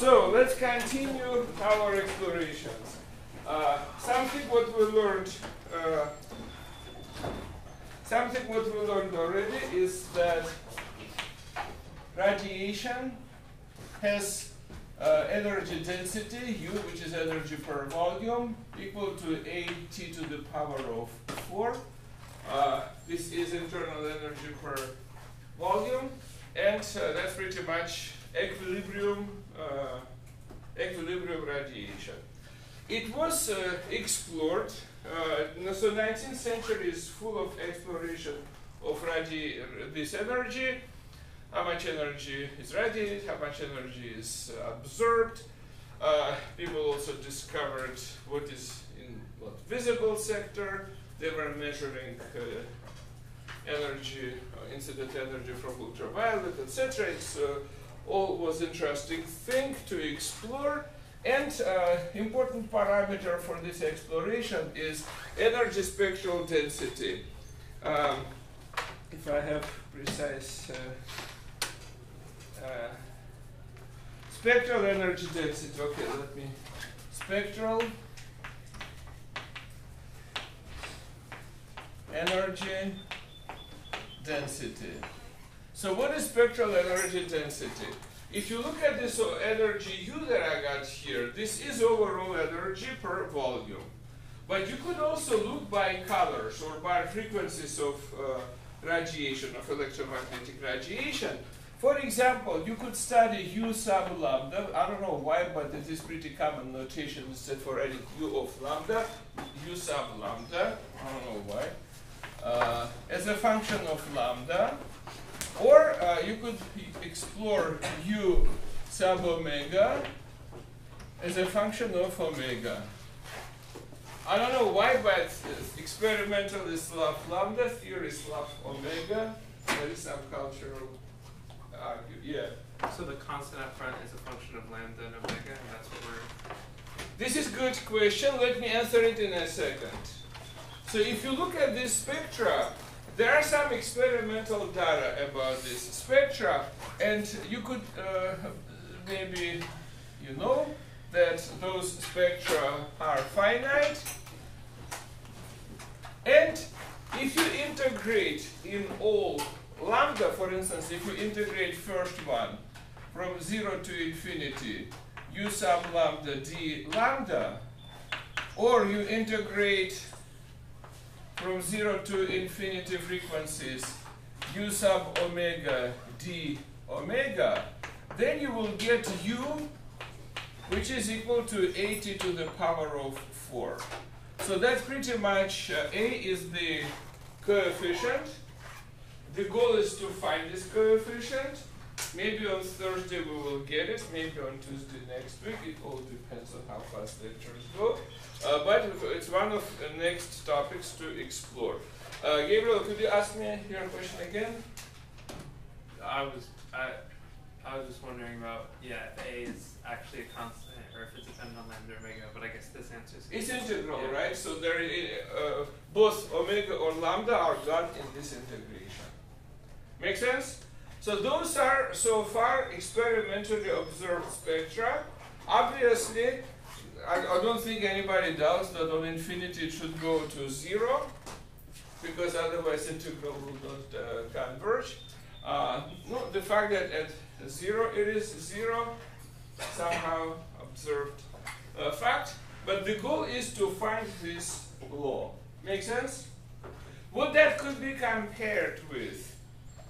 So let's continue our explorations. Something what we learned already is that radiation has energy density, U, which is energy per volume, equal to AT to the power of 4. This is internal energy per volume, and that's pretty much equilibrium radiation. It was explored, so 19th century is full of exploration of this energy, how much energy is radiated, how much energy is absorbed. People also discovered what is in what visible sector. They were measuring energy, incident energy from ultraviolet, etc. It's all was interesting thing to explore. And important parameter for this exploration is energy spectral density. If I have precise spectral energy density, okay, let me, spectral energy density. So what is spectral energy density? If you look at this energy U that I got here, this is overall energy per volume. But you could also look by colors or by frequencies of radiation, of electromagnetic radiation. For example, you could study U sub lambda. I don't know why, but it is pretty common notation instead for adding U of lambda, U sub lambda. I don't know why. As a function of lambda. Or you could explore U sub omega as a function of omega. I don't know why, but experimentalists love lambda, theorists love omega. There is some cultural argument, yeah. So the constant up front is a function of lambda and omega, and that's what we're... This is a good question. Let me answer it in a second. So if you look at this spectra, there are some experimental data about this spectra, and you could maybe you know that those spectra are finite. And if you integrate in all lambda, for instance, if you integrate first one from 0 to infinity, U sub lambda d lambda, or you integrate from 0 to infinity frequencies, U sub omega d omega, then you will get U, which is equal to 80 to the power of 4. So that's pretty much, A is the coefficient. The goal is to find this coefficient. Maybe on Thursday we will get it, maybe on Tuesday next week. It all depends on how fast lectures go. But it's one of the next topics to explore. Gabriel, could you ask me your question again? I was just wondering about, yeah, if A is actually a constant or if it's dependent on lambda or omega, but I guess this answers it. It's integral, yeah. Right? So there both omega or lambda are got in this integration. Make sense? So those are so far experimentally observed spectra. Obviously, I don't think anybody doubts that on infinity it should go to 0, because otherwise integral will not converge. No, the fact that at 0 it is 0, somehow observed fact. But the goal is to find this law. Make sense? What that could be compared with?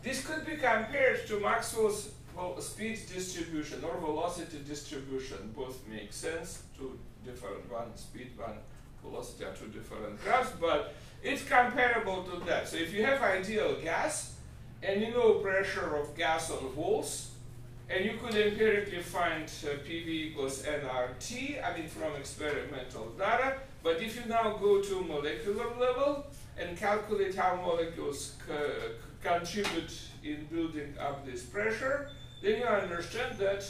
This could be compared to Maxwell's speed distribution or velocity distribution. Both make sense. Two different, one speed, one velocity are two different graphs, but it's comparable to that. So if you have ideal gas and you know pressure of gas on walls, and you could empirically find PV equals nRT, I mean from experimental data, but if you now go to molecular level and calculate how molecules contribute in building up this pressure, then you understand that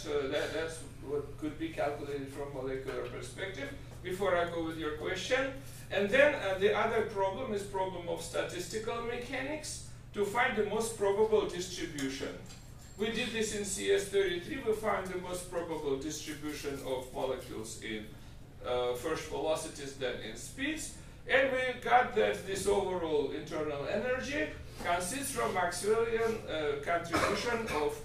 that's what could be calculated from molecular perspective. Before I go with your question, and then the other problem is problem of statistical mechanics to find the most probable distribution. We did this in CS33. We found the most probable distribution of molecules in first velocities than in speeds. And we got that this overall internal energy consists from Maxwellian contribution of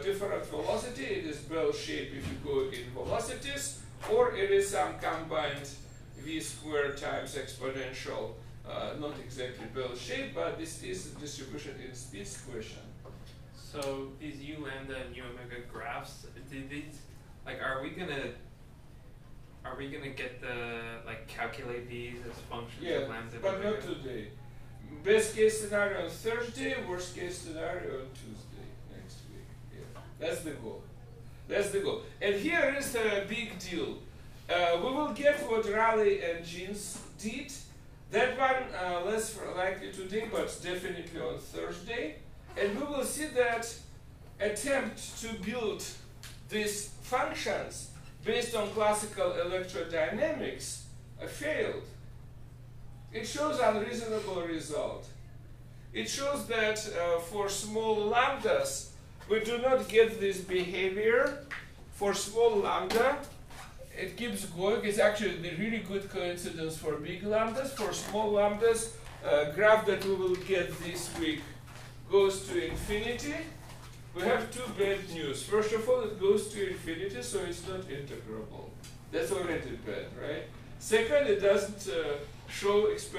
different velocity. It is bell shape if you go in velocities, or it is some combined v squared times exponential, not exactly bell shape, but this is the distribution in speeds question. So these u lambda and u omega graphs, did these, like, are we gonna get the, like, calculate these as functions of lambda? But not today. Best case scenario on Thursday, worst case scenario on Tuesday next week. Yeah, that's the goal. That's the goal. And here is a big deal. We will get what Raleigh and Jeans did. That one less likely today, but definitely on Thursday. And we will see that attempt to build these functions based on classical electrodynamics failed. It shows unreasonable result. It shows that for small lambdas, we do not get this behavior. For small lambda, it keeps going. It's actually a really good coincidence for big lambdas. For small lambdas, graph that we will get this week goes to infinity. We have two bad news. First of all, it goes to infinity, so it's not integrable. That's already bad, right? Second, it doesn't show it's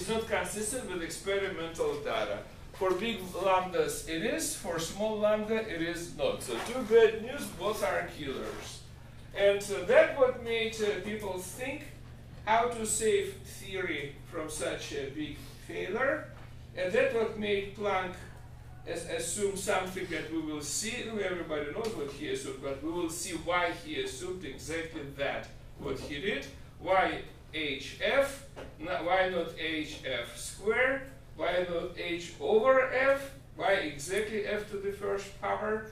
not consistent with experimental data. For big lambdas, it is. For small lambda, it is not. So two bad news, both are killers. And that's what made people think how to save theory from such a big failure. And that's what made Planck assume something that we will see. Everybody knows what he assumed, but we will see why he assumed exactly that, what he did. Why HF? Why not HF squared? Why not H over F? Why exactly F to the first power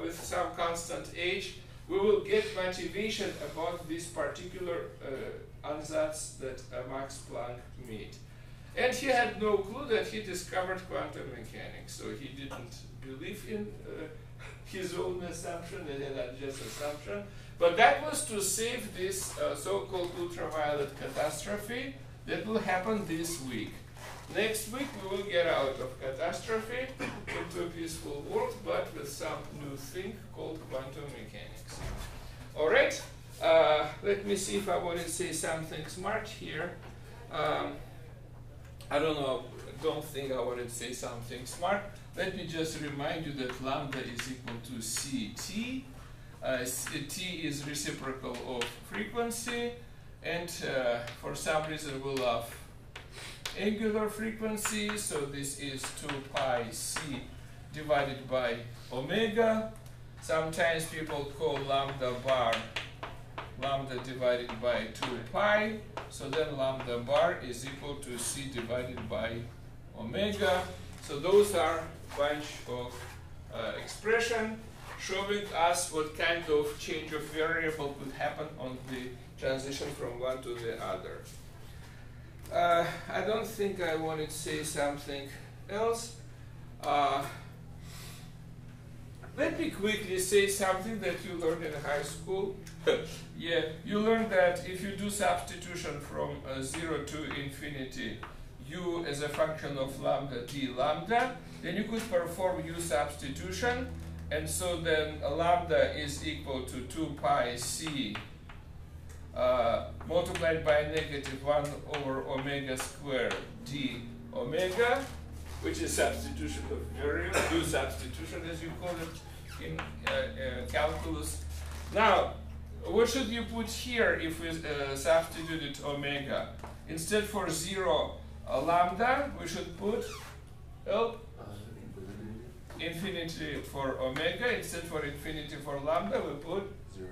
with some constant H? We will get motivation about this particular ansatz that Max Planck made. And he had no clue that he discovered quantum mechanics, so he didn't believe in his own assumption, and not just assumption. But that was to save this so-called ultraviolet catastrophe that will happen this week. Next week we will get out of catastrophe into a peaceful world, but with some new thing called quantum mechanics. All right, let me see if I want to say something smart here. I don't know, don't think I want to say something smart. Let me just remind you that lambda is equal to Ct. T is reciprocal of frequency, and for some reason we love angular frequency, so this is 2 pi c divided by omega. Sometimes people call lambda bar lambda divided by 2 pi, so then lambda bar is equal to c divided by omega. So those are a bunch of expression showing us what kind of change of variable could happen on the transition from one to the other. I don't think I wanted to say something else. Let me quickly say something that you learned in high school. Yeah, you learned that if you do substitution from 0 to infinity, u as a function of lambda d lambda, then you could perform u substitution, and so then lambda is equal to 2 pi c multiplied by negative 1 over omega squared d omega, which is substitution of variable, u substitution as you call it in calculus. Now, what should you put here if we substituted omega? Instead for 0 lambda, we should put infinity for omega. Instead for infinity for lambda, we put 0.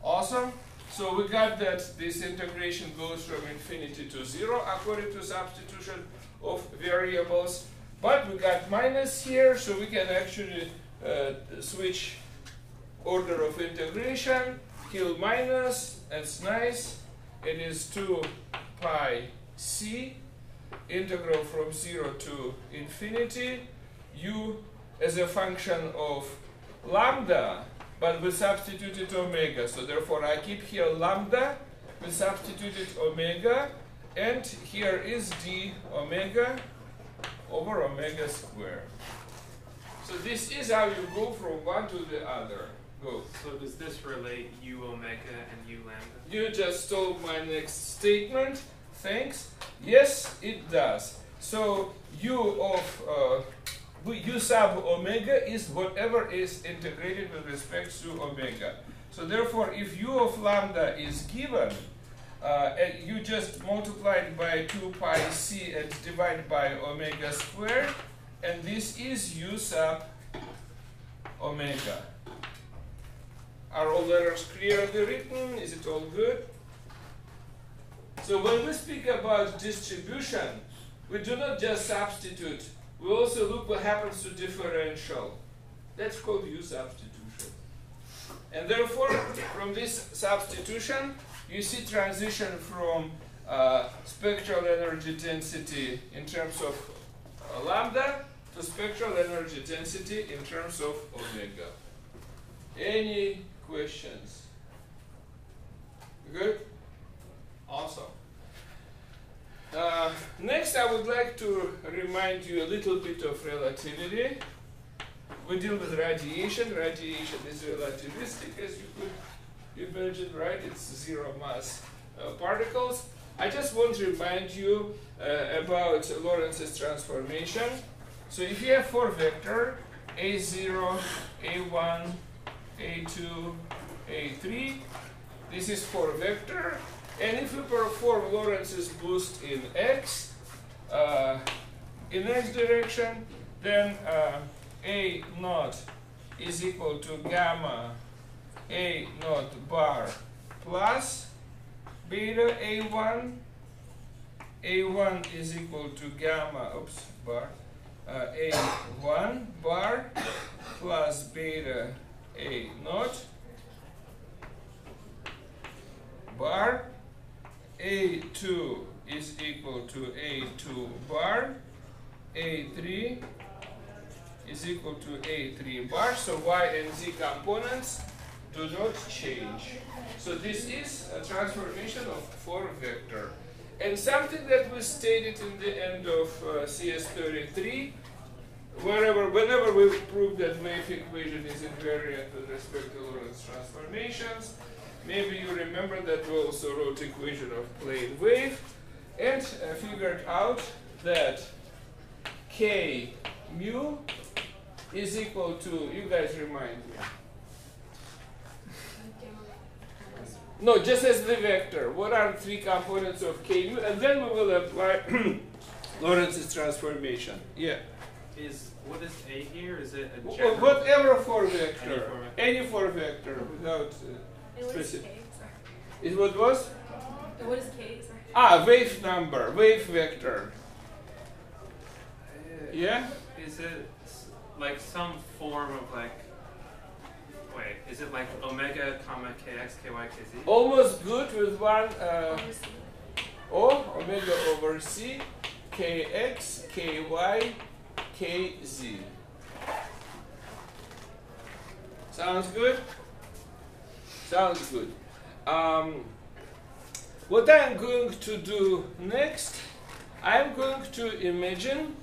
Awesome. So we got that this integration goes from infinity to 0 according to substitution of variables. But we got minus here, so we can actually switch order of integration. Kill minus, that's nice. It is 2 pi c, integral from 0 to infinity, u as a function of lambda, but we substituted omega. So therefore I keep here lambda, we substituted omega, and here is d omega over omega squared. So this is how you go from one to the other. Go. So does this relate u omega and u lambda? You just stole my next statement. Thanks. Yes, it does. So u of u sub omega is whatever is integrated with respect to omega. So therefore, if u of lambda is given, and you just multiply it by 2 pi c and divide by omega squared, and this is u sub omega. Are all letters clearly written? Is it all good? So when we speak about distribution, we do not just substitute. We also look what happens to differential. That's called U substitution. And therefore, from this substitution, you see transition from spectral energy density in terms of lambda to spectral energy density in terms of omega. Any questions? Good? Awesome. Next, I would like to remind you a little bit of relativity. We deal with radiation. Radiation is relativistic, as you could imagine, right? It's zero mass particles. I just want to remind you about Lorenz's transformation. So if you have 4 vectors, A0, A1, A2, A3, this is 4 vector. And if we perform Lorenz's boost in x direction, then A naught is equal to gamma A naught bar plus beta A1. A1 is equal to gamma, bar, A1 bar plus beta A naught bar. A2 is equal to A2 bar, A3 is equal to A3 bar, so y and z components do not change. So this is a transformation of 4 vector. And something that was stated in the end of CS33, whenever we prove that wave equation is invariant with respect to Lorentz transformations, maybe you remember that we also wrote equation of plane wave and figured out that k mu is equal to, you guys remind me. No, just as the vector. What are the 3 components of k mu? And then we will apply Lorenz's transformation. Yeah. What is A here? Is it a general? Whatever 4 vector. Any 4 vector without specific. Is what was? What is k? Sorry. Ah, wave number, wave vector. Yeah? Is it like some form of like, wait, is it like omega comma kx, ky, kz? Almost good with one omega over c, kx, ky, kz. Sounds good? Sounds good. What I'm going to do next, I'm going to imagine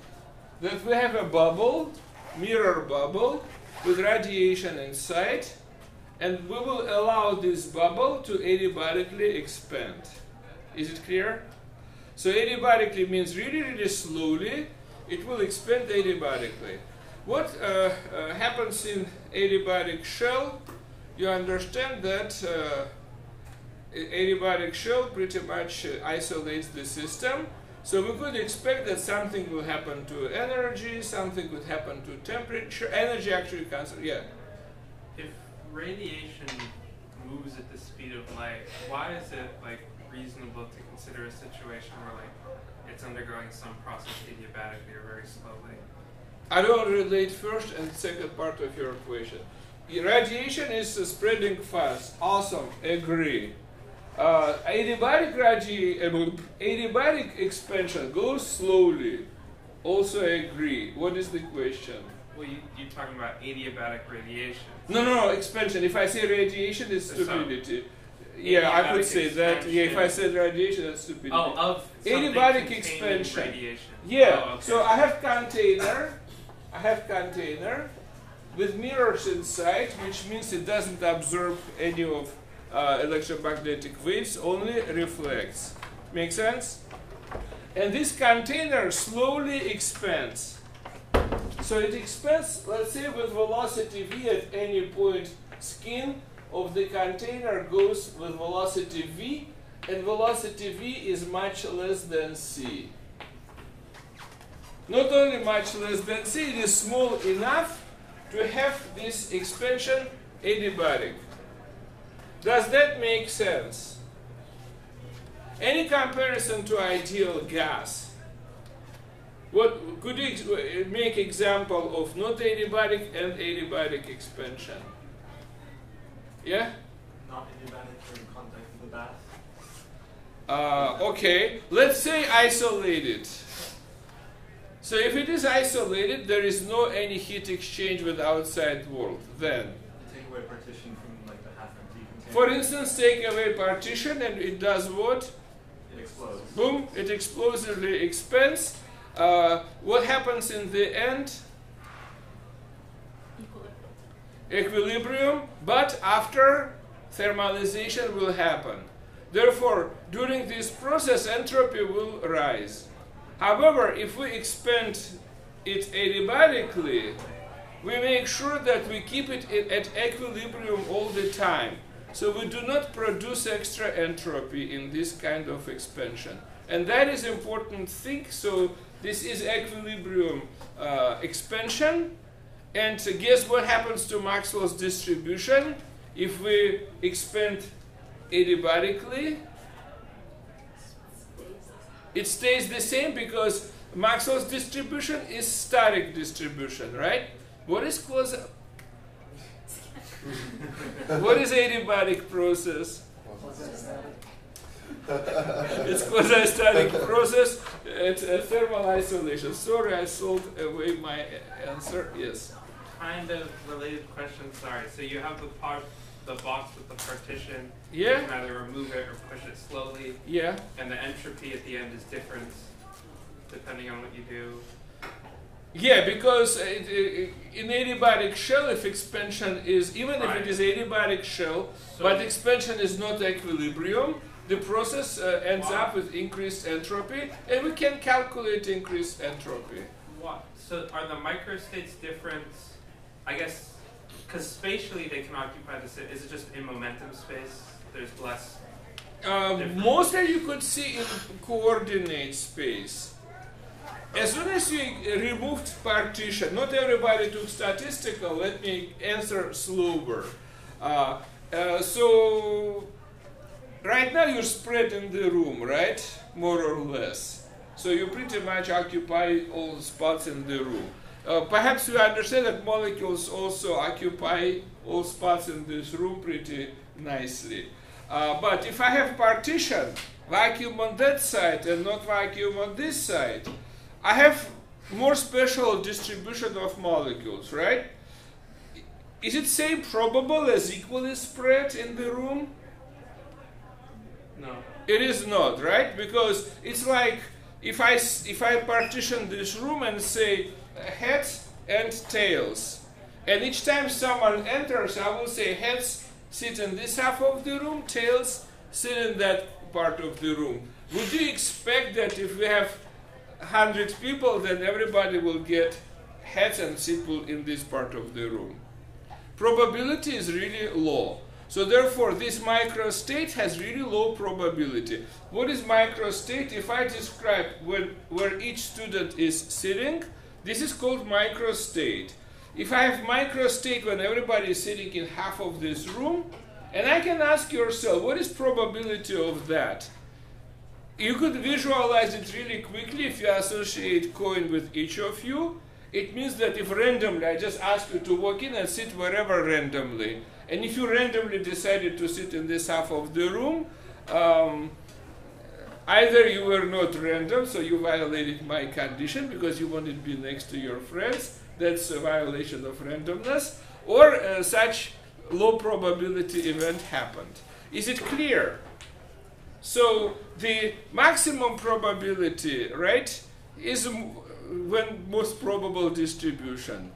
that we have a bubble, mirror bubble, with radiation inside, and we will allow this bubble to adiabatically expand. Is it clear? So adiabatically means really, really slowly, it will expand adiabatically. What happens in adiabatic shell? You understand that adiabatic shell pretty much isolates the system. So we could expect that something will happen to energy, something would happen to temperature. Energy actually cancels, yeah. If radiation moves at the speed of light, why is it like reasonable to consider a situation where like it's undergoing some process adiabatically or very slowly? I will relate first and second part of your equation. Radiation is spreading fast. Awesome, agree. Adiabatic expansion goes slowly. Also agree. What is the question? Well, you're talking about adiabatic radiation. No, expansion. If I say radiation, it's stupidity. Yeah, I could say that. Yeah, if I said radiation, that's stupidity. Oh, of adiabatic expansion. Radiation. Yeah. Oh, okay. So I have container. With mirrors inside, which means it doesn't absorb any of electromagnetic waves, only reflects. Make sense? And this container slowly expands. So it expands, let's say, with velocity v at any point. Skin of the container goes with velocity v, and velocity v is much less than c. Not only much less than c, it is small enough to have this expansion adiabatic. Does that make sense? Any comparison to ideal gas? What could you make example of not adiabatic and adiabatic expansion? Yeah? Not adiabatic in contact with the bath. Okay, let's say isolated. So if it is isolated, there is no any heat exchange with outside world. Then, Take away partition from like the half-empty container. for instance, take away partition and it does what? It explodes. Boom! It explosively expands. What happens in the end? Equilibrium. But after, thermalization will happen. Therefore, during this process, entropy will rise. However, if we expand it adiabatically, we make sure that we keep it at equilibrium all the time. So we do not produce extra entropy in this kind of expansion. And that is important thing. So this is equilibrium expansion. And guess what happens to Maxwell's distribution if we expand adiabatically? It stays the same because Maxwell's distribution is static distribution, right? What is what is adiabatic process? It's quasi-static process. It's a thermal isolation. Sorry, I sold away my answer. Yes. Kind of related question. Sorry. So you have the box with the partition. Yeah. You can either remove it or push it slowly. Yeah. And the entropy at the end is different depending on what you do. Yeah, because in adiabatic shell, if expansion is, even if it is adiabatic shell, but expansion is not equilibrium, the process ends up with increased entropy, and we can calculate increased entropy. What? So are the microstates different? I guess, because spatially they can occupy the same. Is it just in momentum space? There's less. Mostly you could see in coordinate space. As soon as you removed partition, not everybody took statistical, let me answer slower. So right now you're spread in the room, right? More or less. So you pretty much occupy all spots in the room. Perhaps you understand that molecules also occupy all spots in this room pretty nicely. But if I have partition, vacuum on that side and not vacuum on this side, I have more special distribution of molecules, right? Is it same probable as equally spread in the room? No. It is not, right? Because it's like if I partition this room and say heads and tails, and each time someone enters, I will say heads sit in this half of the room, tails sit in that part of the room. Would you expect that if we have 100 people, then everybody will get heads and sit in this part of the room? Probability is really low. So therefore, this microstate has really low probability. What is microstate? If I describe where each student is sitting, this is called microstate. If I have microstate when everybody is sitting in half of this room, and I can ask yourself, what is probability of that? You could visualize it really quickly if you associate coin with each of you. It means that if randomly, I just ask you to walk in and sit wherever randomly. And if you randomly decided to sit in this half of the room, either you were not random, so you violated my condition because you wanted to be next to your friends, that's a violation of randomness, or such low probability event happened. Is it clear? So the maximum probability, right, is when most probable distribution.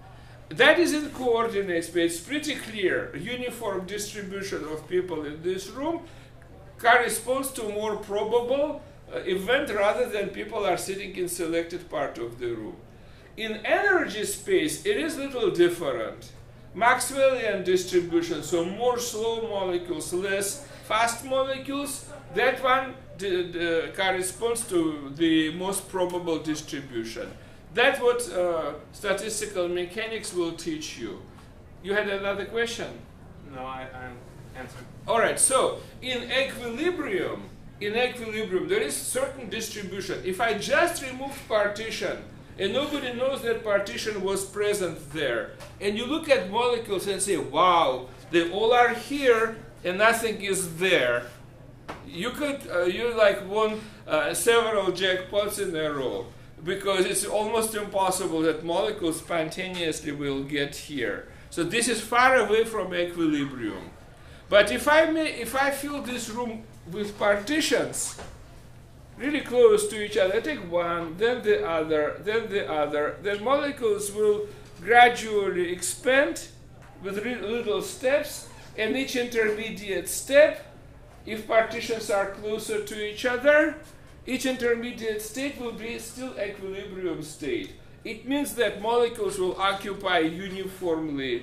That is in coordinate space. It's pretty clear. Uniform distribution of people in this room corresponds to more probable event rather than people are sitting in selected part of the room. In energy space, it is a little different. Maxwellian distribution, so more slow molecules, less fast molecules, that one corresponds to the most probable distribution. That's what statistical mechanics will teach you. You had another question? No, I answered. All right, so in equilibrium, there is certain distribution. If I just removed partition, and nobody knows that partition was present there, and you look at molecules and say, wow, they all are here and nothing is there, you could, you like won several jackpots in a row, because it's almost impossible that molecules spontaneously will get here. So this is far away from equilibrium. But if I fill this room with partitions, really close to each other, I take one, then the other, then molecules will gradually expand with little steps, and each intermediate step, if partitions are closer to each other, each intermediate state will be still equilibrium state. It means that molecules will occupy uniformly,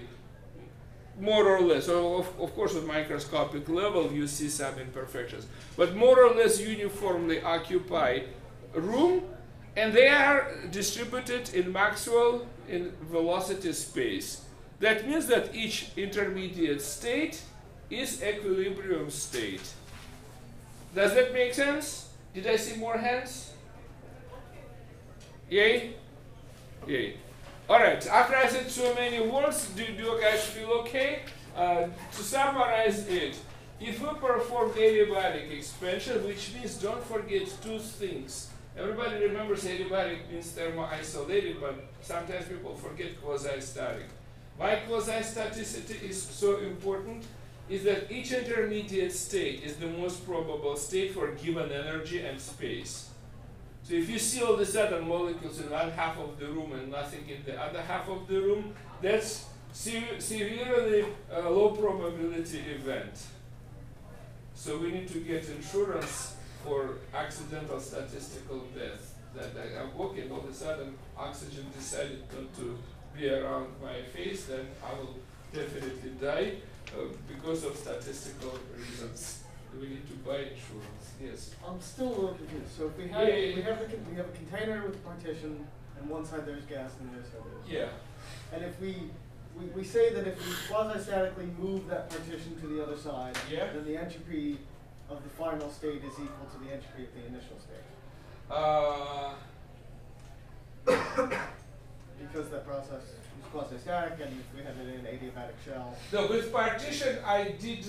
more or less. So of course, at microscopic level, you see some imperfections, but more or less uniformly occupy room, and they are distributed in Maxwell in velocity space. That means that each intermediate state is equilibrium state. Does that make sense? Did I see more hands? Yay? Yay. All right, after I said so many words, do you guys feel okay? To summarize it, if we perform adiabatic expansion, which means don't forget two things. Everybody remembers adiabatic means thermo-isolated, but sometimes people forget quasi-static. Why quasi-staticity is so important is that each intermediate state is the most probable state for given energy and space. So if you see all the sudden molecules in one half of the room and nothing in the other half of the room, that's severely low probability event. So we need to get insurance for accidental statistical death. That I'm walking, all of a sudden oxygen decided not to be around my face, then I will definitely die because of statistical reasons. We need to buy insurance. Yes. I'm still a little confused. So if we have we have a container with a partition, and one side there's gas and the other side there's Yeah. And if we say that if we quasi-statically move that partition to the other side, yeah, then the entropy of the final state is equal to the entropy of the initial state. Because that process is quasi-static, and if we have it in an adiabatic shell. No, with partition I did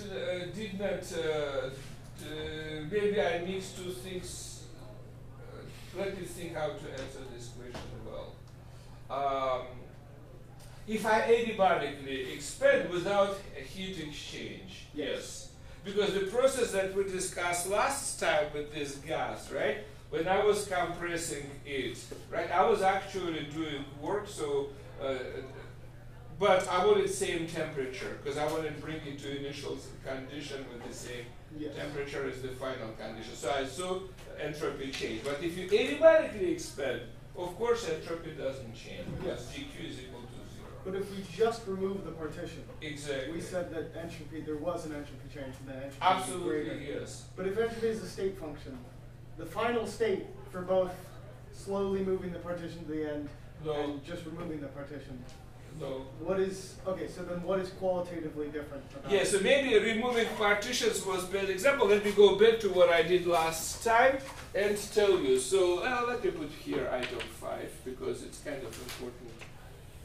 not. Maybe I mixed two things. Let me think how to answer this question well. If I adiabatically expand without a heat exchange, yes. Because the process that we discussed last time with this gas, right? When I was compressing it, right? I was actually doing work, so, but I wanted same temperature, because I wanted to bring it to initial condition with the same temperature as the final condition. So I saw entropy change. But if you adiabatically expand, of course entropy doesn't change, because GQ is equal to 0. But if we just remove the partition, exactly. We said that entropy, there was an entropy change, and that entropy absolutely was greater. Yes. But if entropy is a state function, the final state for both slowly moving the partition to the end and just removing the partition. No. What is, okay, so then what is qualitatively different about Yeah, so maybe removing partitions was a bad example. Let me go back to what I did last time and tell you. So let me put here item 5 because it's kind of important.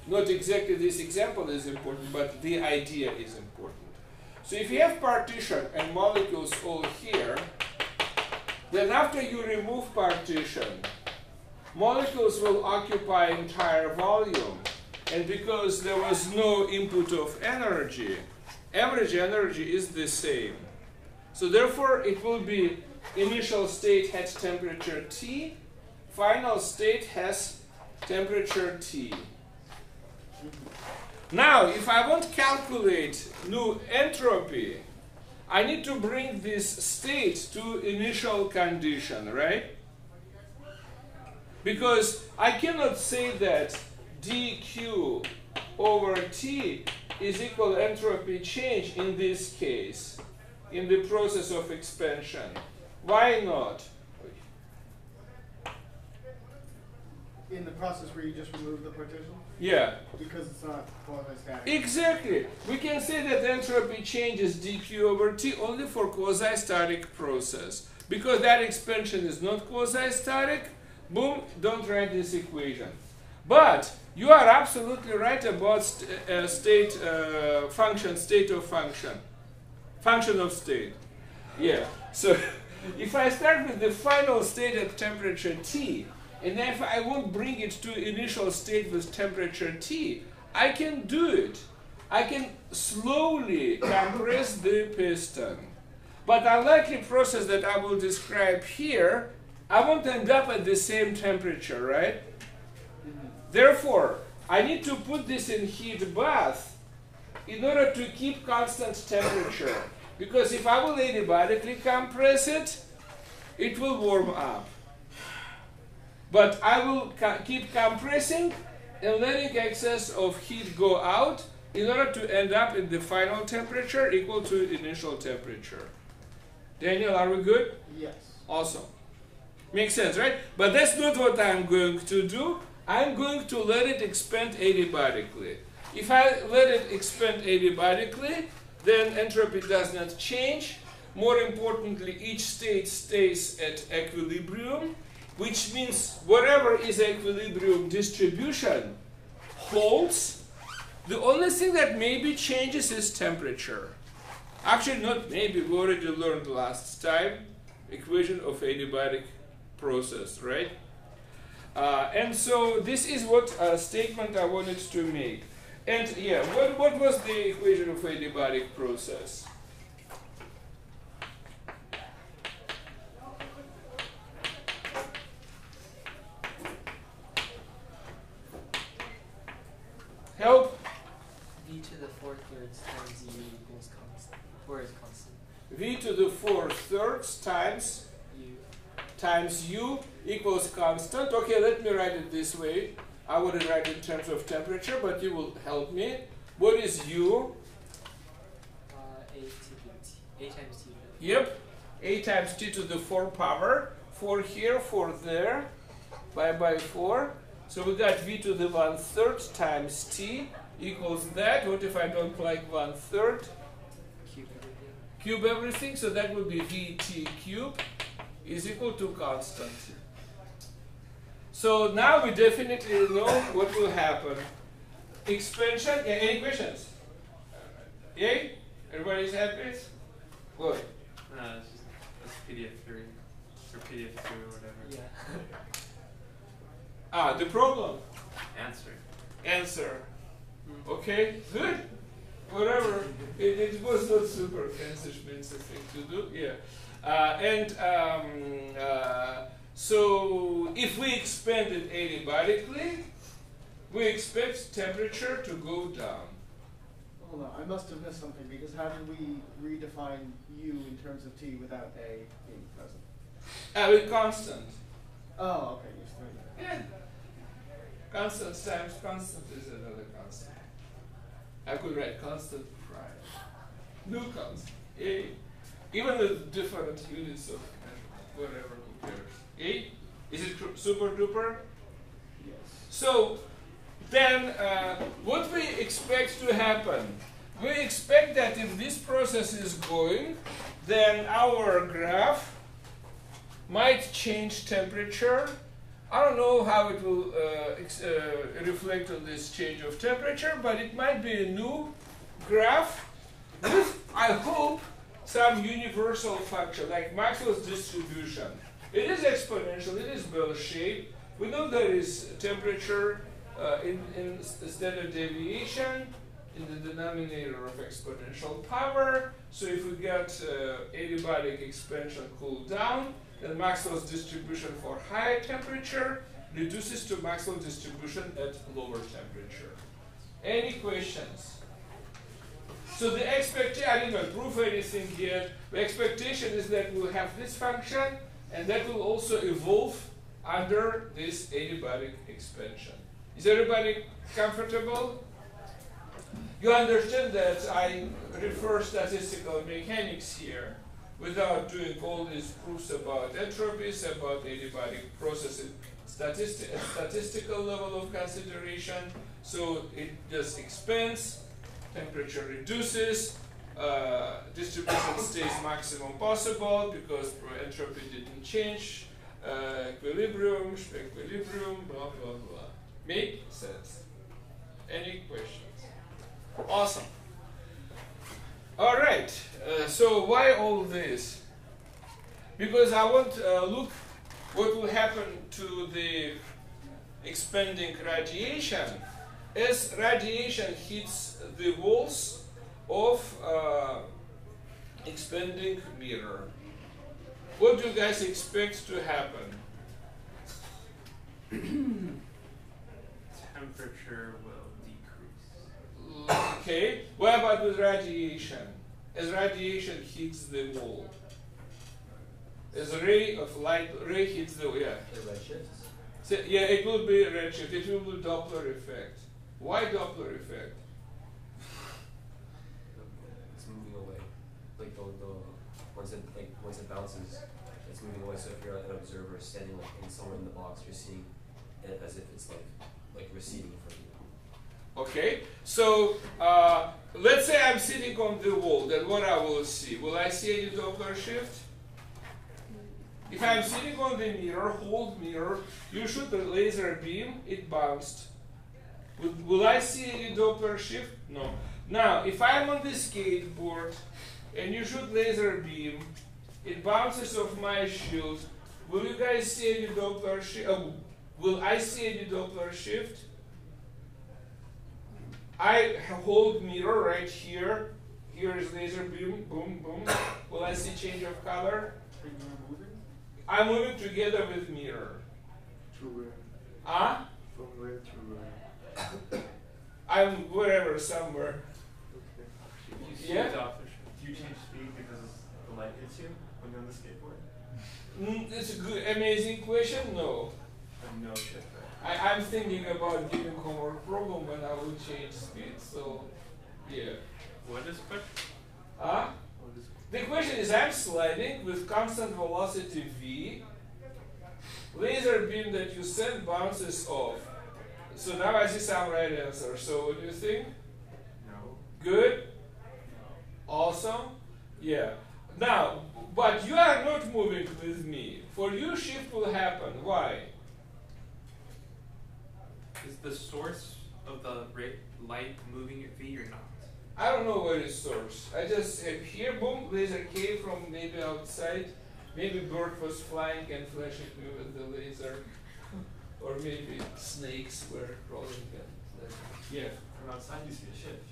Not exactly this example is important, but the idea is important. So if you have partition and molecules all here, then after you remove partition, molecules will occupy entire volume. and because there was no input of energy, average energy is the same. So therefore, it will be initial state has temperature T, final state has temperature T. Now, if I want to calculate new entropy, I need to bring this state to initial condition, right? Because I cannot say that dq over T is equal entropy change in this case, in the process of expansion. Why not? In the process where you just remove the partition? Yeah. Because it's not quasi-static. Exactly. We can say that entropy change is dq over T only for quasi-static process. Because that expansion is not quasi-static, boom, don't write this equation. But you are absolutely right about state of function of state. Yeah. So if I start with the final state at temperature T, and if I won't bring it to initial state with temperature T, I can do it. I can slowly compress the piston. But unlike the process that I will describe here, I won't end up at the same temperature, right? Therefore, I need to put this in heat bath in order to keep constant temperature. Because if I will adiabatically compress it, it will warm up. But I will keep compressing and letting excess of heat go out in order to end up in the final temperature equal to initial temperature. Daniel, are we good? Yes. Awesome. Makes sense, right? But that's not what I'm going to do. I'm going to let it expand adiabatically. If I let it expand adiabatically, then entropy does not change. More importantly, each state stays at equilibrium, which means whatever is equilibrium distribution holds. The only thing that maybe changes is temperature. Actually, not maybe, we already learned last time, equation of adiabatic process, right? And so this is what statement I wanted to make. And yeah, what was the equation of adiabatic process? Help? V to the 4/3 times U equals constant. 4 is constant. V to the 4/3 times U. times U equals constant. Okay, let me write it this way. I wouldn't write it in terms of temperature, but you will help me. What is U? A times T. Yep. A times T to the 4 power. 4 here, 4 there. By 4. So we got V to the 1/3 times T equals that. What if I don't like 1/3? Cube everything. Cube everything. So that would be VT cube is equal to constant. So now we definitely know what will happen. Expansion. Yeah, any questions? Yay? Everybody's happy? Good. No, it's just that's PDF 3 or PDF 2 or whatever. Yeah. The problem. Answer. Answer. Okay, good. Whatever. It was not super fancy fancy thing to do. Yeah. So if we expand it adiabatically, we expect temperature to go down. Hold on, I must have missed something because how did we redefine U in terms of T without A being present? With constant. Oh, okay, you're still there. Yeah. Constant times constant is another constant. I could write constant prime. New constant. A. Even the different units of measurement, whatever, who cares? A? Is it super duper? Yes. So then what we expect to happen? We expect that if this process is going, then our graph might change temperature. I don't know how it will reflect on this change of temperature, but it might be a new graph with, I hope, some universal function, like Maxwell's distribution. It is exponential, it is bell-shaped. We know there is temperature in standard deviation in the denominator of exponential power. So if we get adiabatic expansion cooled down, then Maxwell's distribution for higher temperature reduces to Maxwell's distribution at lower temperature. Any questions? So the expectation, I did not prove anything yet. The expectation is that we'll have this function, and that will also evolve under this adiabatic expansion. Is everybody comfortable? You understand that I refer statistical mechanics here without doing all these proofs about entropies, about adiabatic processes, statistical level of consideration. So it just expands, temperature reduces, distribution stays maximum possible because entropy didn't change, equilibrium, blah, blah, blah. Make sense? Any questions? Awesome. All right. So why all this? Because I want to look what will happen to the expanding radiation as radiation hits the walls of expanding mirror. What do you guys expect to happen? Temperature will decrease. Okay. What about with radiation? As radiation hits the wall, as a ray of light hits the The redshifts. so, yeah, it will be redshift. It will be Doppler effect. Why Doppler effect? It's moving away. Like once it bounces, it's moving away. So if you're an observer standing like in somewhere in the box, you're seeing it as if it's like receding from you. Okay, so let's say I'm sitting on the wall. Then what I will see? Will I see any Doppler shift? If I'm sitting on the mirror, hold mirror, you shoot a laser beam, it bounced. Will I see any Doppler shift? No. Now, if I'm on the skateboard and you shoot laser beam, it bounces off my shield. Will you guys see any Doppler shift? Will I see any Doppler shift? I hold mirror right here. Here is laser beam, boom, boom. Will I see change of color? Are you moving? I'm moving together with mirror. To where? Ah? From where to where? I'm wherever, somewhere. Okay. You see Yeah? the Doppler shift. Do you change speed because the light hits you when you're on the skateboard? It's a good, amazing question. No. No shit, right? I'm thinking about giving homework problem when I will change speed. So, yeah. What is question? Ah? What is The question is, I'm sliding with constant velocity v. Laser beam that you send bounces off. So now I see some right answer. So what do you think? no? Good? Awesome? Yeah. Now, but you are not moving with me. For you, shift will happen. Why? Is the source of the light moving at v or not? I don't know what is source. I just have here, boom, laser came from maybe outside. Maybe bird was flying and flashing me with the laser. Or maybe snakes were crawling and yeah. From outside you see a shift.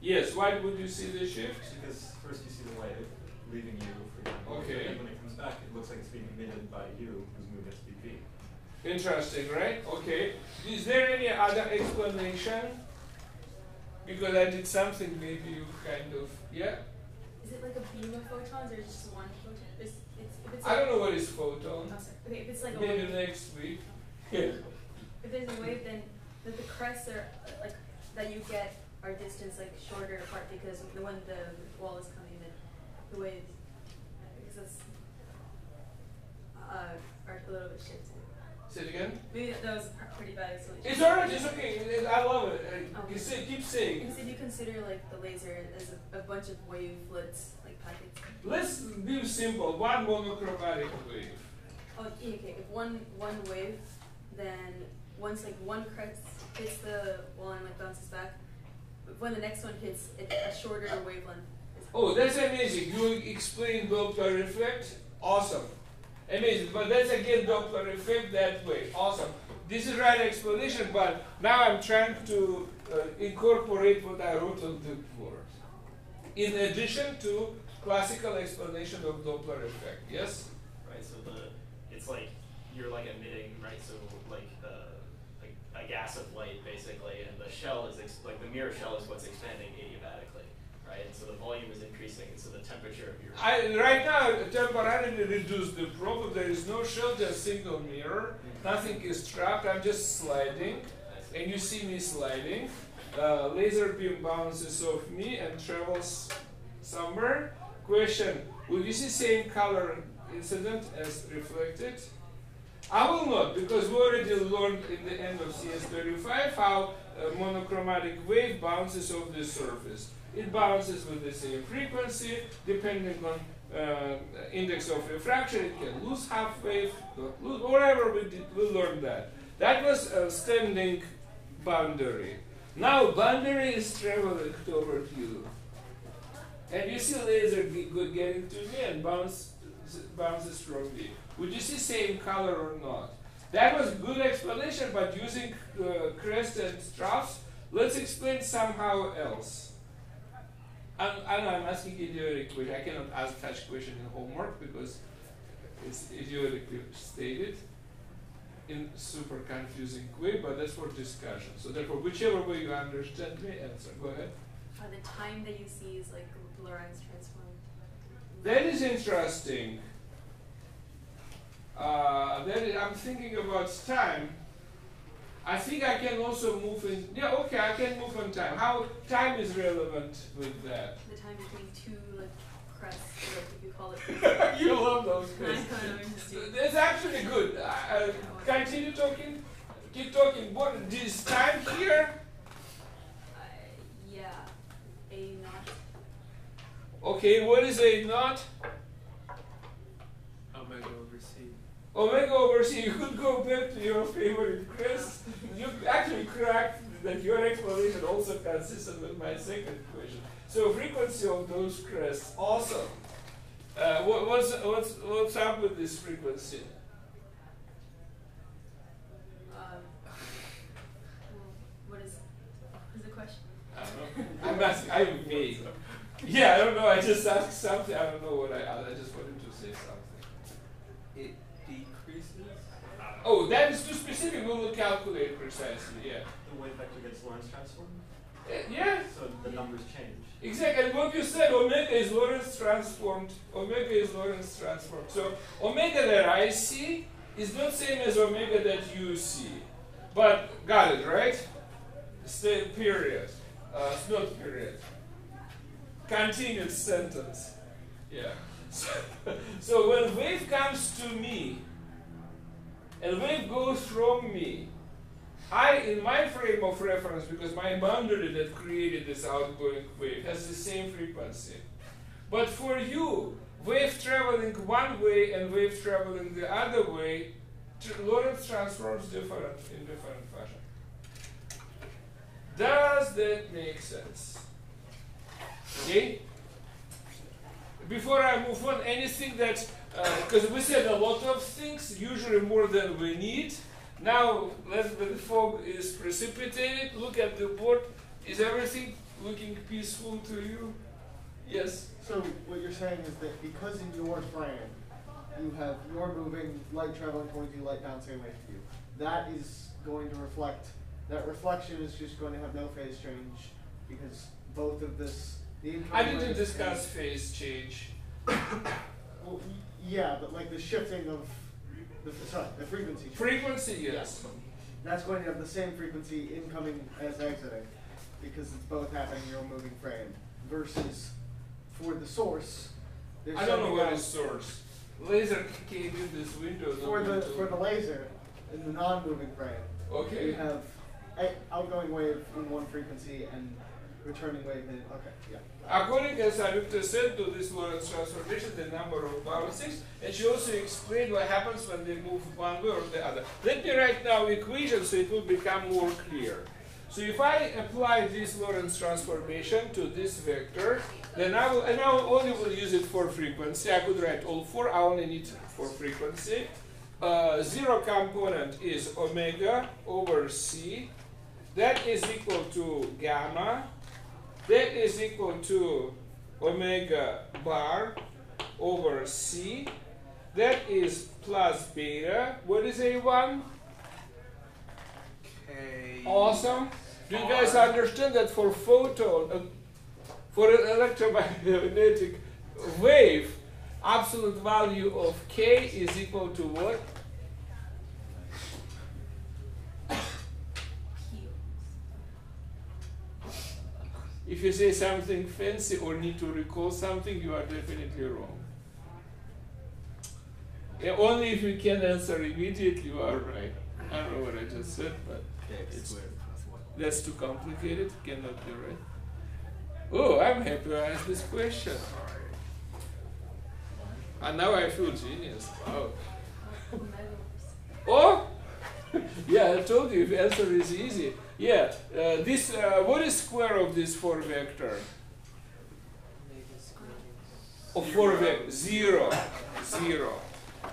Yes, why would you see the shift? Because first you see the wave leaving you, for example. Okay. And when it comes back, it looks like it's being emitted by you, who's moving at speed v. Interesting, right? Okay. Is there any other explanation? Because I did something maybe you kind of, yeah? Is it like a beam of photons or just one photon? If it's I don't know what is photon. Oh, sorry. Okay, if it's like a Maybe wave, next week. Yeah. if there's a wave, then the crests are like that you get are distance like shorter apart because when the wall is coming in, the waves because that's are a little bit shifted. Say it again. Maybe that was pretty bad explanation. It's alright, it's okay. I love it. Okay. You say, keep saying. Instead, you consider like the laser as a bunch of wavelets, like packets. Let's be simple. One monochromatic wave. Oh, okay. If one wave, then once like one crest hits the wall and like bounces back, when the next one hits, a shorter wavelength. Oh, that's amazing. You explained Doppler effect. Awesome. Amazing. But that's again Doppler effect that way. Awesome. this is right explanation, but now I'm trying to incorporate what I wrote on the board. In addition to classical explanation of Doppler effect. Yes? Right, so it's like you're like emitting, right? So like a gas of light basically, and the shell is like the mirror shell is what's expanding adiabatically, right? And so the volume is increasing, and so the temperature of your Right now temporarily reduce the problem. There is no shell, just single mirror. Nothing is trapped. I'm just sliding, and you see me sliding. Laser beam bounces off me and travels somewhere. Question: will you see same color incident as reflected? I will not, because we already learned in the end of CS35 how a monochromatic wave bounces off the surface. It bounces with the same frequency, depending on index of refraction. It can lose half wave, not lose, whatever we did, we learned that. That was a standing boundary. Now boundary is traveling toward you. And you see laser getting to me and bounces from me. Would you see same color or not? That was good explanation, but using crest and troughs, let's explain somehow else. I'm asking idiotic question. I cannot ask such question in homework because it's idiotically stated in super confusing way, but that's for discussion. So therefore, whichever way you understand me, answer. Go ahead. The time that you see is like Lorentz transform. That is interesting. I'm thinking about time. I think I can also move in. Yeah, okay, I can move on time. How time is relevant with that? The time between two like crests, like if you call it. You love those I crests. kind of interesting. That's actually good. Continue talking. Keep talking. What is time here? Yeah, a naught. Okay, what is a naught? Omega over C. Omega over C. You could go back to your favorite crest. You actually cracked that your explanation also consistent with my second question. So frequency of those crests, awesome. What's up with this frequency? What is the question? I don't know. I'm asking. I'm me. Yeah, I don't know. I just asked something. I don't know what I asked. I just wanted to say something. It decreases? Oh, that is too specific. We will calculate precisely. Yeah. the wave vector gets Lorentz transformed. Yeah. So the numbers change. Exactly. And what you said, omega is Lorentz transformed. Omega is Lorentz transformed. So omega that I see is not same as omega that you see. But got it, right? Stay period. It's not period. Continued sentence. Yeah. So when wave comes to me, and wave goes from me, I, in my frame of reference, because my boundary that created this outgoing wave has the same frequency. But for you, wave traveling one way and wave traveling the other way, Lorentz transforms in different fashion. Does that make sense? Okay? Before I move on, anything that, because we said a lot of things, usually more than we need. Now, when the fog is precipitated, look at the board. Is everything looking peaceful to you? Yes? So what you're saying is that because in your frame, you're moving, light traveling towards you, light bouncing away from you, that is going to reflect, that reflection is just going to have no phase change because both of this, I didn't discuss phase change. Well, yeah, but like the shifting of the frequency change. Frequency, yes. That's going to have the same frequency incoming as exiting because it's both happening in your moving frame. Versus for the source, there's I don't know something what else. is source. Laser came in this window. For the laser in the non-moving frame. Okay. You have outgoing wave in one frequency and returning wave in, okay, yeah. According as Arupta said to this Lorentz transformation, the number of bouncings, and she also explained what happens when they move one way or the other. Let me write now equations so it will become more clear. So if I apply this Lorentz transformation to this vector, then I only will use it for frequency. I could write all four, I only need for frequency. zero component is omega over c. That is equal to gamma. That is equal to omega bar over c. That is plus beta. What is A1? K. Awesome. Do you guys R. understand that for photon, for an electromagnetic wave, absolute value of K is equal to what? If you say something fancy or need to recall something, you are definitely wrong. Yeah, only if you can answer immediately, you are right. I don't know what I just said, but it's, that's too complicated, cannot be right. Oh, I'm happy I asked this question. And now I feel genius. Wow. Oh! Yeah, I told you, the answer is easy. Yeah, this, what is square of this 4 vector? Of 4 vector, 0, 0.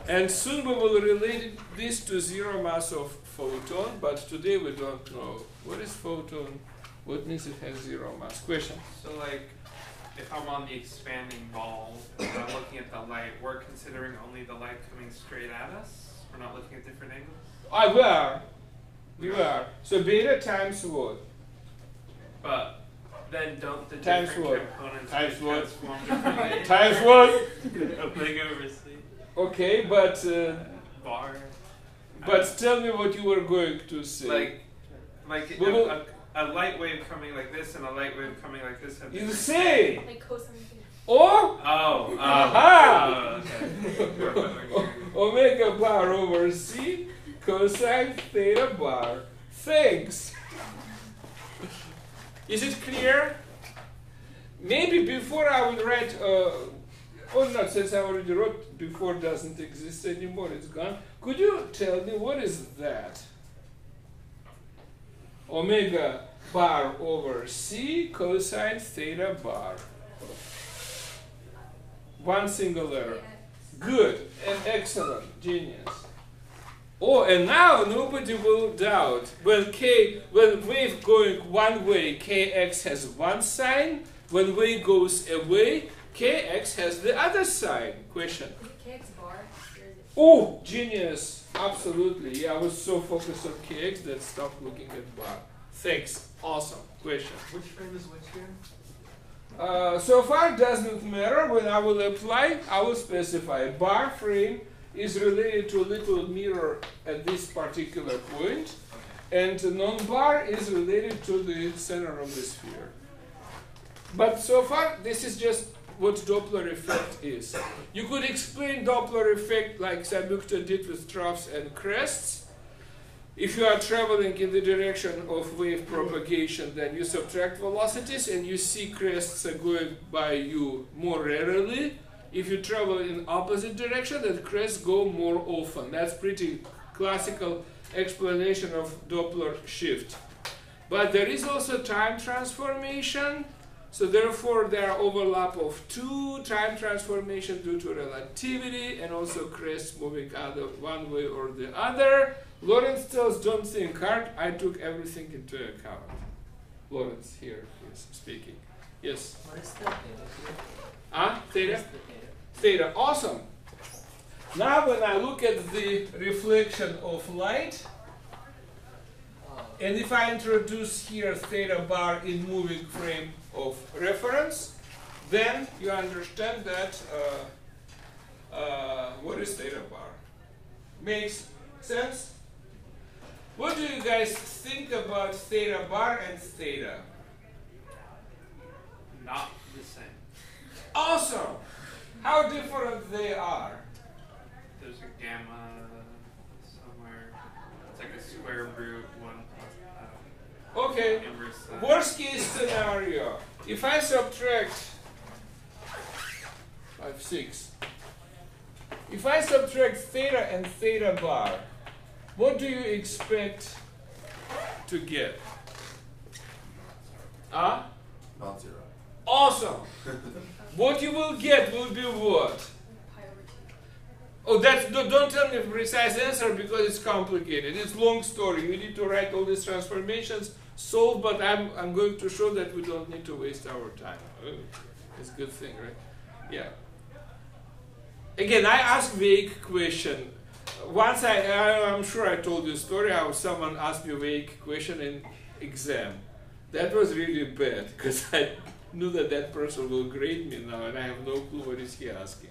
And soon we will relate this to zero mass of photon, but today we don't know. What is photon? What means it has zero mass? Question. So like, if I'm on the expanding ball, and I'm looking at the light, we're considering only the light coming straight at us? We're not looking at different angles? We are. We are. So beta times what? But then don't the Times different what? components Times get what? transformed differently? Times what? Omega over C. Okay, but Bar. tell me what you were going to say. Like We will- a light wave coming like this and a light wave coming like this. Have You different- say. Like cosine theta. Oh! Oh. Aha! Okay. Omega bar over C cosine theta bar. Thanks. Is it clear? Maybe before I would write, or not, since I already wrote before doesn't exist anymore, it's gone. Could you tell me what is that? Omega bar over C cosine theta bar. One single letter. Good and excellent, genius. Oh, and now nobody will doubt when wave going one way, kx has one sign. When wave goes away, kx has the other sign. Question. Is it kx bar? Or is it Oh, genius! Absolutely. Yeah, I was so focused on kx that stopped looking at bar. Thanks. Awesome. Question. Which frame is which here? So far doesn't matter. When I will apply, I will specify bar frame is related to a little mirror at this particular point, and non-bar is related to the center of the sphere. But so far, this is just what Doppler effect is. You could explain Doppler effect like Samyukta did with troughs and crests. If you are traveling in the direction of wave propagation, then you subtract velocities and you see crests are going by you more rarely. If you travel in opposite direction, then crests go more often. That's pretty classical explanation of Doppler shift. But there is also time transformation. So therefore, there are overlap of two time transformation due to relativity and also crests moving either one way or the other. Lorentz tells don't think hard. I took everything into account. Lorentz here is speaking. Yes? What is the theta here? Theta? What is the theta? Theta. Awesome. Now when I look at the reflection of light, and if I introduce here theta bar in moving frame of reference, then you understand that what is theta bar? Makes sense? What do you guys think about theta bar and theta? Not the same. Awesome! How different they are. There's a gamma somewhere. It's like a square root 1 plus Okay. inverse sine. Worst case scenario, if I subtract 5, 6, if I subtract theta and theta bar, what do you expect to get? Non-zero. Awesome! What you will get will be what? pi over 2? Oh, don't tell me the precise answer because it's complicated. It's long story. You need to write all these transformations, solve, but I'm going to show that we don't need to waste our time. Oh, it's a good thing, right? Yeah. Again, I ask vague question. Once I'm sure I told you a story how someone asked me a vague question in exam. That was really bad because I knew that person will grade me now and I have no clue what is he asking.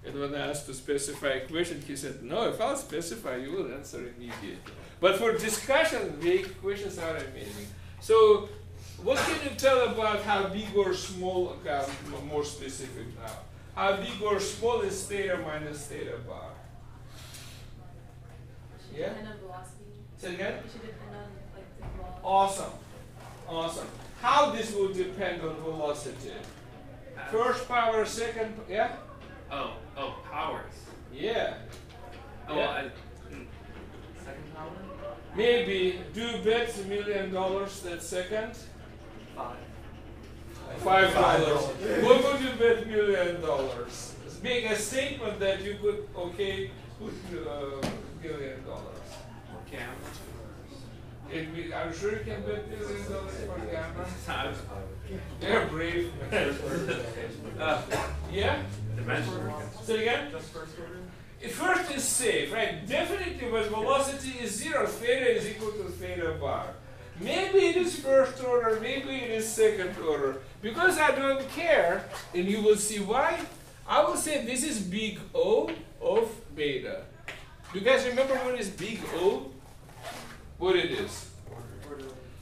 And when I asked to specify a question, he said, no, if I'll specify, you will answer immediately. But for discussion, vague questions are amazing. So what can you tell about how big or small, okay, I'm more specific now. How big or small is theta minus theta bar? Yeah? Depend on velocity. Say again? It should depend on like the velocity. Awesome. Awesome. How this will depend on velocity? First power, second, yeah? Oh, powers. Yeah. Oh, Yeah. Second power? Maybe. Do you bet $1 million that second? $5. $5. What would you bet $1 million? Make a statement that you could, okay, put $1 million. Gamma. Are you sure you can bet $1 million for gamma? Times. They're brave. Yeah? Dimension. Say again? Just first order? First is safe, right? Definitely when velocity is 0, theta is equal to theta bar. Maybe it is first order, maybe it is second order. Because I don't care, and you will see why, I will say this is big O of beta. Do you guys remember what is big O? What it is?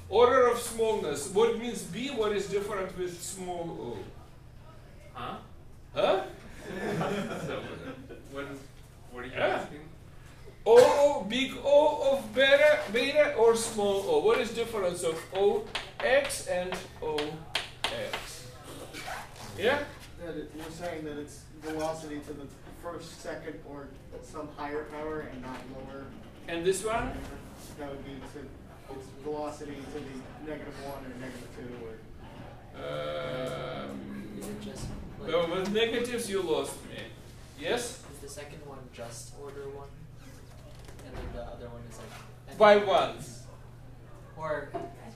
Order of smallness. What means B? What is different with small o? Huh? Huh? So, what are you Yeah. asking? O, big O of beta or small o? What is difference of OX and OX? Yeah? You're saying that it's velocity to the first, second, or some higher power and not lower. And this one? That would be it's velocity to the -1 or -2 or. Is it just like, Well, with negatives you lost me. Yes? is the second one just order 1? And then the other one is like By ones. or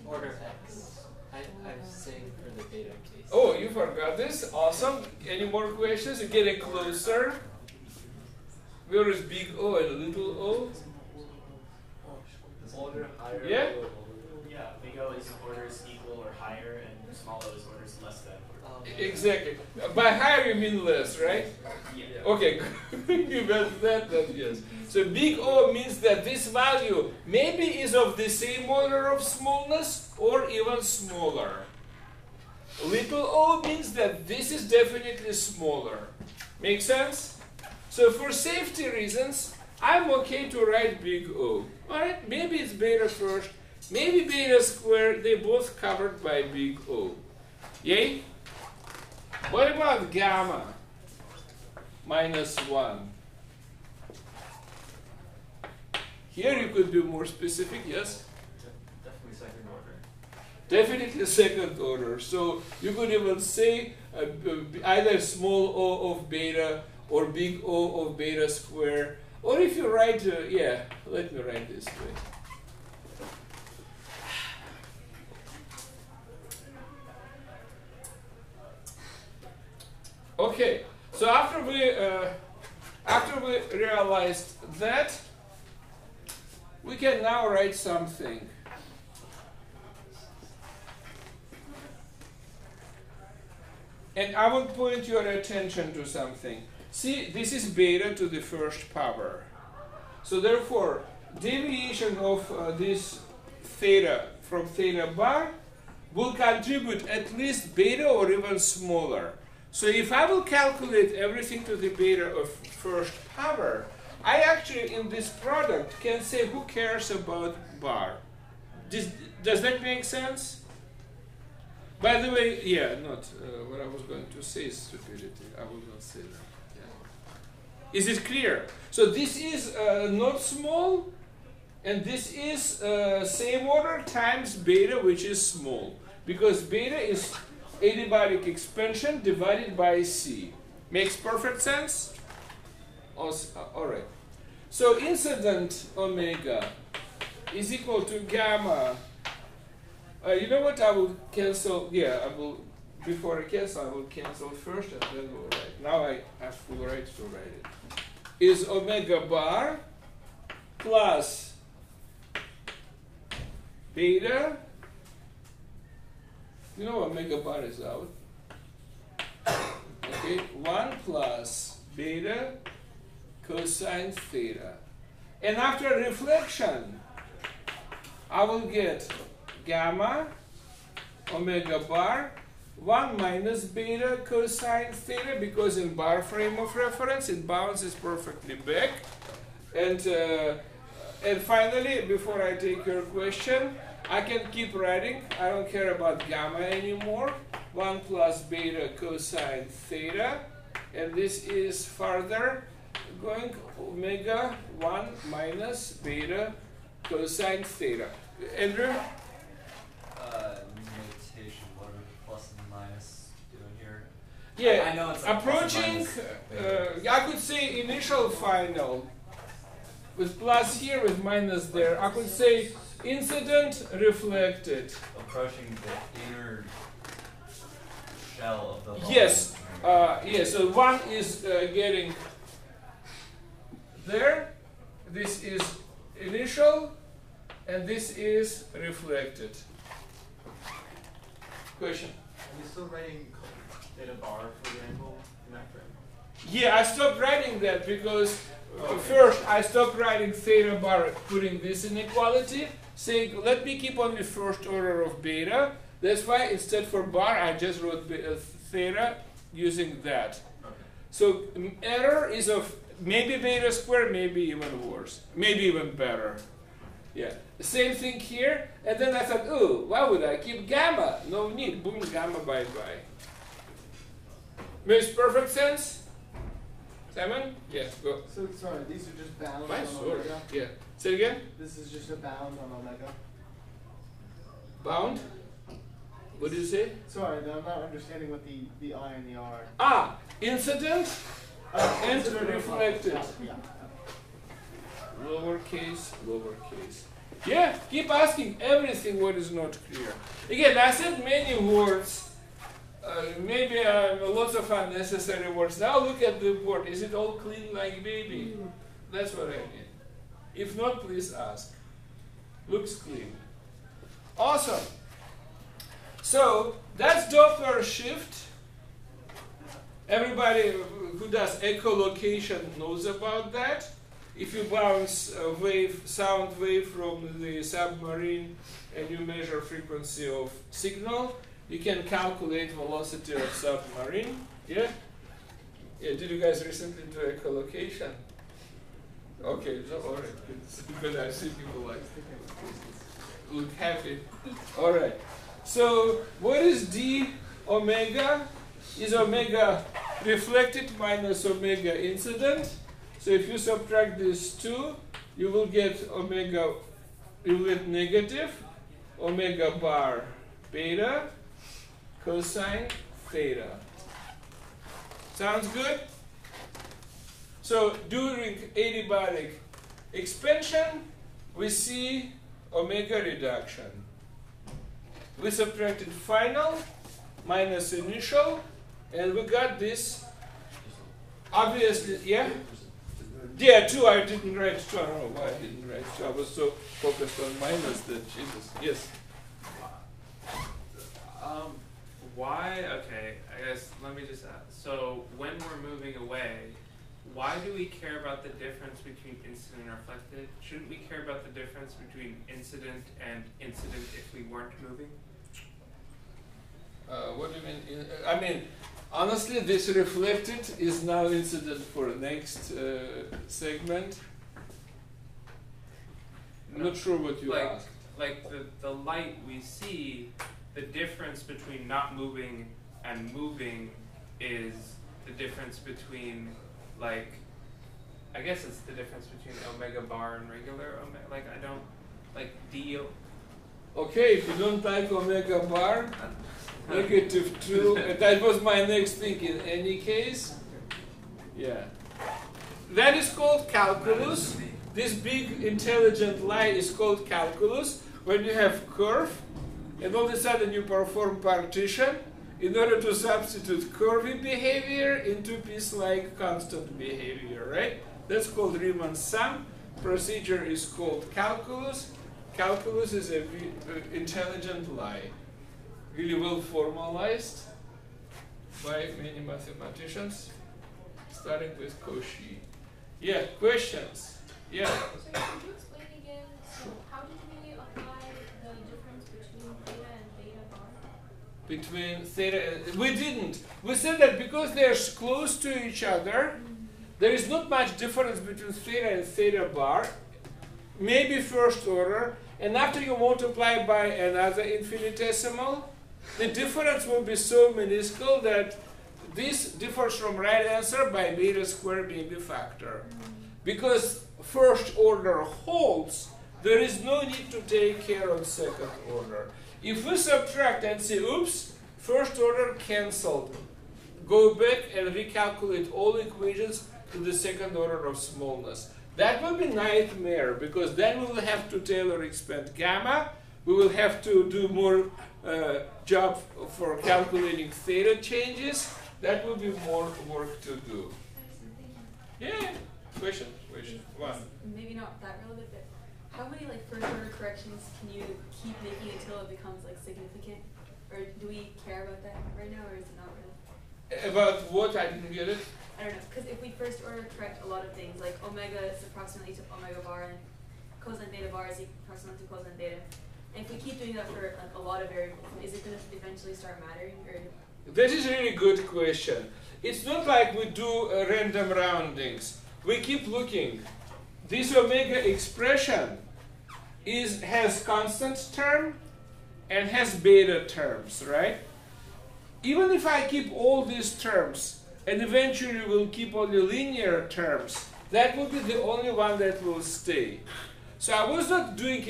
order X. I'm saying for the beta case. Oh, you forgot this? Awesome. Any more questions? You get it closer. Where is big O and little o? Order higher. Yeah? Yeah, big O is orders equal or higher, and small O is orders less than. Exactly. By higher you mean less, right? Yeah. Okay, you got that, then yes. So big O means that this value maybe is of the same order of smallness or even smaller. Little o means that this is definitely smaller. Make sense? So for safety reasons, I'm okay to write big O. Alright, maybe it's beta first, maybe beta squared, they both covered by big O. Yay? What about gamma? -1. Here you could be more specific, yes? Definitely second order. Definitely second order. So you could even say either small o of beta or big O of beta square. Or if you write, yeah, let me write this way. Okay, so after we realized that, we can now write something. And I will point your attention to something. See, this is beta to the first power. So therefore, deviation of this theta from theta bar will contribute at least beta or even smaller. So if I will calculate everything to the beta of first power, I actually in this product can say who cares about bar. Does that make sense? By the way, yeah, not what I was going to say is stupidity. I will not say that. Yeah. Is it clear? So this is not small, and this is same order times beta, which is small, because beta is adiabatic expansion divided by C. Makes perfect sense? All right. So incident omega is equal to gamma. You know what? I will cancel. Yeah, I will. Before I cancel, I will cancel first and then we'll write. Now I have full right to write it. Is omega bar plus beta. You know omega bar is out. Okay, 1 plus beta cosine theta. And after reflection, I will get gamma omega bar 1 minus beta cosine theta, because in bar frame of reference it bounces perfectly back. And finally, before I take your question, I can keep writing. I don't care about gamma anymore. 1 plus beta cosine theta, and this is further going omega 1 minus beta cosine theta. Andrew? Notation, what are plus and minus doing here? Yeah, I know it's like approaching, I could say initial final with plus here, with minus there. I could say incident reflected. approaching the inner shell of the ball. Yes, yes, so one is getting there, this is initial, and this is reflected. Question? Are you still writing theta bar, for example, in that frame? Yeah, I stopped writing that because first I stopped writing theta bar, putting this inequality, saying let me keep only first order of beta. That's why instead for bar I just wrote theta using that. Okay. So error is of maybe beta square, maybe even worse, maybe even better. Yeah, the same thing here. And then I thought, oh, why would I keep gamma? No need. Boom, gamma, bye bye. Makes perfect sense. Simon? Yeah, go. So sorry, these are just bounds My on sword. omega. Yeah. Say it again. This is just a bound on omega. Bound. What did you say? Sorry, I'm not understanding what the I and the R. Ah, incident and Incident reflected. Yeah. Lowercase, lowercase. Yeah, keep asking everything what is not clear. Again, I said many words, maybe lots of unnecessary words. Now look at the board. Is it all clean like baby? That's what I mean. If not, please ask. Looks clean. Awesome. So that's Doppler shift. Everybody who does echolocation knows about that. If you bounce a wave, sound wave from the submarine and you measure frequency of signal, you can calculate velocity of submarine. Yeah? Yeah, did you guys recently do echolocation? Okay, so all right, good. I see people like look happy. All right. So what is d omega? Is omega reflected minus omega incident. So if you subtract these two, you will get omega, you will get negative omega bar beta cosine theta. Sounds good? So during adiabatic expansion, we see omega reduction. We subtracted final minus initial, and we got this. Obviously, yeah? Yeah, 2, I didn't write 2. I don't know why I didn't write 2. I was so focused on minus that, Jesus. Yes? Why? Okay, I guess let me just ask. So when we're moving away, why do we care about the difference between incident and reflected? Shouldn't we care about the difference between incident and incident if we weren't moving? What do you mean? I mean, honestly, this reflected is now incident for the next segment. I'm not sure what you asked. Like the light we see, the difference between not moving and moving is the difference between, like, I guess it's the difference between omega bar and regular omega. Like, I don't, like, D. Okay, if you don't like omega bar, negative 2, that was my next thing in any case. Yeah. that is called calculus. This big intelligent lie is called calculus. When you have curve, and all of a sudden you perform partition in order to substitute curvy behavior into piece-like constant behavior, right? That's called Riemann sum. Procedure is called calculus. Calculus is a intelligent lie, really well formalized by many mathematicians, starting with Cauchy. Yeah, questions? Yeah. So could you explain again, so how did we apply the difference between theta and beta bar? Between theta and, we didn't. We said that because they're close to each other, there is not much difference between theta and theta bar, maybe first order, and after you multiply by another infinitesimal, the difference will be so minuscule that this differs from right answer by beta squared maybe factor. Because first order holds, there is no need to take care of second order. If we subtract and say, oops, first order cancelled, go back and recalculate all equations to the second order of smallness. That will be nightmare, because then we will have to Taylor expand gamma, we will have to do more job for calculating theta changes. That will be more work to do. Yeah. Question. One. Maybe not that relevant, but how many like first order corrections can you keep making until it becomes like significant? Or do we care about that right now, or is it not really? About what? I didn't get it. I don't know, because if we first order correct a lot of things, like omega is approximately to omega bar, and cosine theta bar is approximately to cosine theta. And if we keep doing that for like a lot of variables, is it going to eventually start mattering? Or? That is a really good question. It's not like we do random roundings. We keep looking. This omega expression has constant term and has beta terms, right? Even if I keep all these terms and eventually will keep only linear terms, that will be the only one that will stay. So I was not doing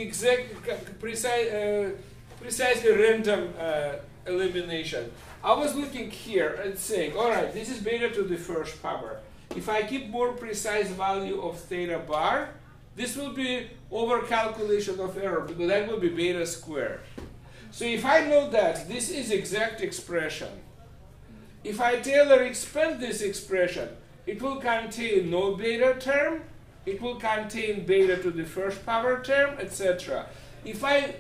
precisely random elimination. I was looking here and saying, all right, this is beta to the first power. If I keep more precise value of theta bar, this will be over calculation of error, because that will be beta squared. So if I know that this is exact expression, if I Taylor expand this expression, it will contain no beta term, it will contain beta to the first power term, etc. If I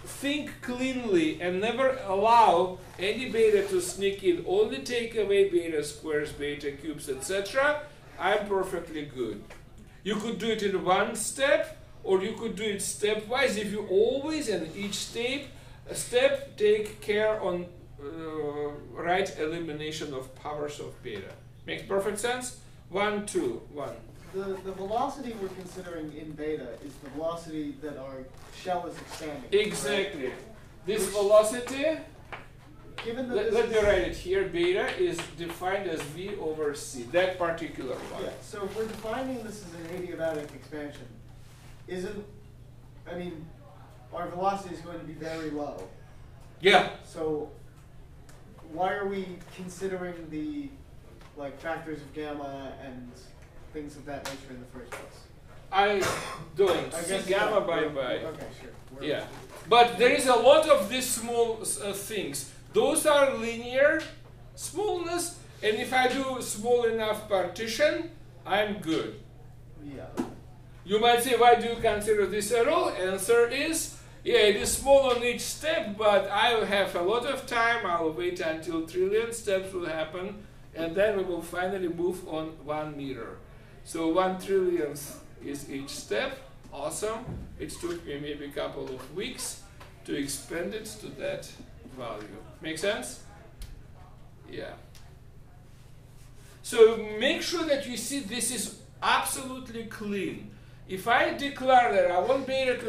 think cleanly and never allow any beta to sneak in, only take away beta squares, beta cubes, etc., I'm perfectly good. You could do it in one step, or you could do it stepwise if you always and each step take care on right elimination of powers of beta. Makes perfect sense? 1, 2, 1. The velocity we're considering in beta is the velocity that our shell is expanding. Exactly. Right? This velocity, Given that let me write it here, beta is defined as V over C, that particular one. Yeah, so if we're defining this as an adiabatic expansion, our velocity is going to be very low. Yeah. So why are we considering the factors of gamma and things of that nature in the first place? I don't. I See guess gamma not. bye-bye. Okay, sure. Yeah. But there is a lot of these small things. Those are linear smallness, and if I do small enough partition, I'm good. Yeah. You might say, why do you consider this at all? Answer is, yeah, it is small on each step, but I will have a lot of time. I will wait until trillion steps will happen, and then we will finally move on 1 meter. So 1 trillionth is each step. Awesome. It took me maybe a couple of weeks to expand it to that value. Make sense? Yeah. So make sure that you see this is absolutely clean. If I declare that I want beta to